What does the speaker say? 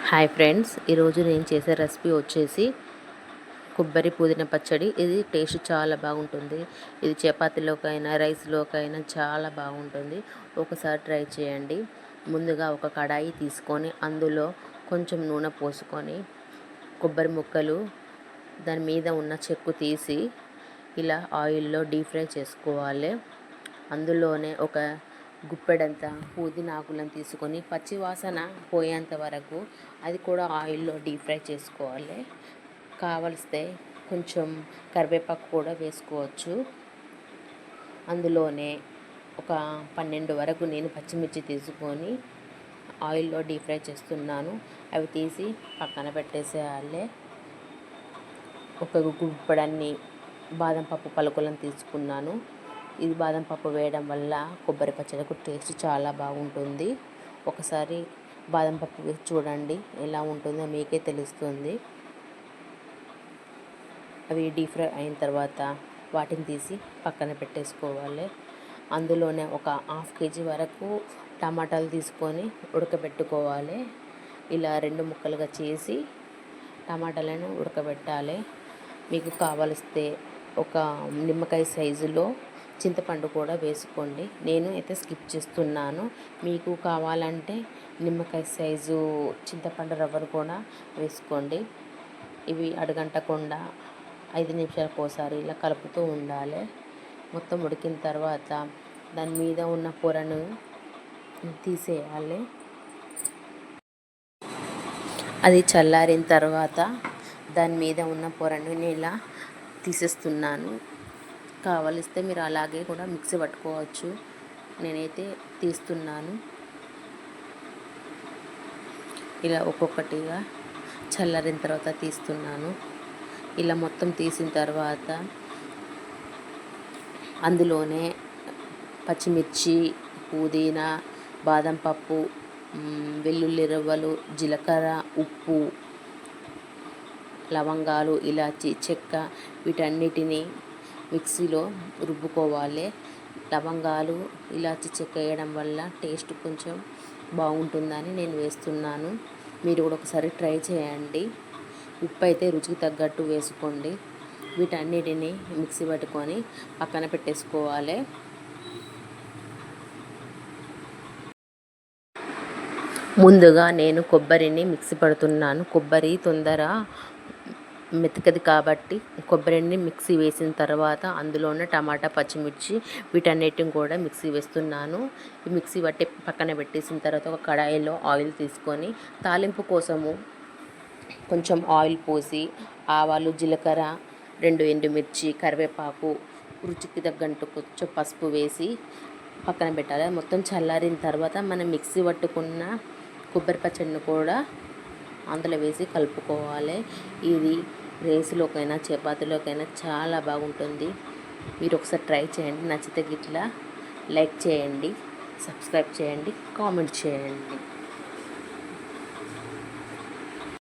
Hi friends, ఈరోజు నేను చేసే రెసిపీ వచ్చేసి కొబ్బరి పుదీనా పచ్చడి. ఇది టేస్ట్ చాలా బాగుంటుంది. ఇది చపాతీలోకైనా రైస్లోకైనా చాలా బాగుంటుంది. ఒకసారి ట్రై చేయండి. ముందుగా ఒక కడాయి తీసుకొని అందులో కొంచెం నూనె పోసుకొని కొబ్బరి ముక్కలు దాని మీద ఉన్న చెక్కు తీసి ఇలా ఆయిల్లో డీప్ ఫ్రై చేసుకోవాలి. అందులోనే ఒక గుప్పెడంత పుదీనాకులను తీసుకొని పచ్చివాసన పోయేంత వరకు అది కూడా ఆయిల్లో డీప్ ఫ్రై చేసుకోవాలి. కావలిస్తే కొంచెం కరివేపాకు కూడా వేసుకోవచ్చు. అందులోనే ఒక 12 వరకు నేను పచ్చిమిర్చి తీసుకొని ఆయిల్లో డీప్ ఫ్రై చేస్తున్నాను. అవి తీసి పక్కన పెట్టేసేయాలి. ఒక గుప్పెడన్ని బాదం పప్పు పలుకులను తీసుకున్నాను. ఇది బాదం పప్పు వేయడం వల్ల కొబ్బరి పచ్చడికు టేస్ట్ చాలా బాగుంటుంది. ఒకసారి బాదం పప్పు వేసి చూడండి, ఎలా ఉంటుందో మీకే తెలుస్తుంది. అవి డీప్ ఫ్రై అయిన తర్వాత వాటిని తీసి పక్కన పెట్టేసుకోవాలి. అందులోనే ఒక 1/2 kg వరకు టమాటాలు తీసుకొని ఉడకబెట్టుకోవాలి. ఇలా 2 ముక్కలుగా చేసి టమాటాలను ఉడకబెట్టాలి. మీకు కావలిస్తే ఒక నిమ్మకాయ సైజులో చింతపండు కూడా వేసుకోండి. నేను అయితే స్కిప్ చేస్తున్నాను. మీకు కావాలంటే నిమ్మకాయ సైజు చింతపండు రవ్వను కూడా వేసుకోండి. ఇవి అడుగంటకుండా 5 నిమిషాలకు ఒకసారి ఇలా కలుపుతూ ఉండాలి. మొత్తం ఉడికిన తర్వాత దాని మీద ఉన్న పొరను తీసేయాలి. అది చల్లారిన తర్వాత దాని మీద ఉన్న పొరను నేను ఇలా తీసేస్తున్నాను. కావలిస్తే మీరు అలాగే కూడా మిక్సీ పట్టుకోవచ్చు. నేనైతే తీస్తున్నాను. ఇలా ఒక్కొక్కటిగా చల్లారిన తర్వాత తీస్తున్నాను. ఇలా మొత్తం తీసిన తర్వాత అందులోనే పచ్చిమిర్చి, పుదీనా, బాదం పప్పు, వెల్లుల్లి రవ్వలు, జీలకర్ర, ఉప్పు, లవంగాలు, ఇలాచి, చెక్క వీటన్నిటిని మిక్సీలో రుబ్బుకోవాలి. లవంగాలు, ఇలాచి, చెక్క వేయడం వల్ల టేస్ట్ కొంచెం బాగుంటుందని నేను వేస్తున్నాను. మీరు కూడా ఒకసారి ట్రై చేయండి. ఉప్పు అయితే రుచికి తగ్గట్టు వేసుకోండి. వీటన్నిటిని మిక్సీ పట్టుకొని పక్కన పెట్టేసుకోవాలి. ముందుగా నేను కొబ్బరిని మిక్సీ పడుతున్నాను. కొబ్బరి తొందర మెతకది కాబట్టి కొబ్బరిని మిక్సీ వేసిన తర్వాత అందులోనే టమాటా, పచ్చిమిర్చి వీటన్నిటిని కూడా మిక్సీ వేస్తున్నాను. ఈ మిక్సీ పట్టి పక్కన పెట్టేసిన తర్వాత ఒక కడాయిలో ఆయిల్ తీసుకొని తాలింపు కోసము కొంచెం ఆయిల్ పోసి ఆవాలు, జీలకర్ర, 2 ఎండుమిర్చి, కరివేపాకు, రుచికి తగ్గట్టు కొంచెం పసుపు వేసి పక్కన పెట్టాలి. మొత్తం చల్లారిన తర్వాత మనం మిక్సీ పట్టుకున్న కొబ్బరి పచ్చడిని కూడా అందులో వేసి కలుపుకోవాలి. ఇది రైస్లోకైనా చపాతీలోకైనా చాలా బాగుంటుంది. మీరు ఒకసారి ట్రై చేయండి. నచ్చితే గిట్లా లైక్ చేయండి, సబ్స్క్రైబ్ చేయండి, కామెంట్ చేయండి.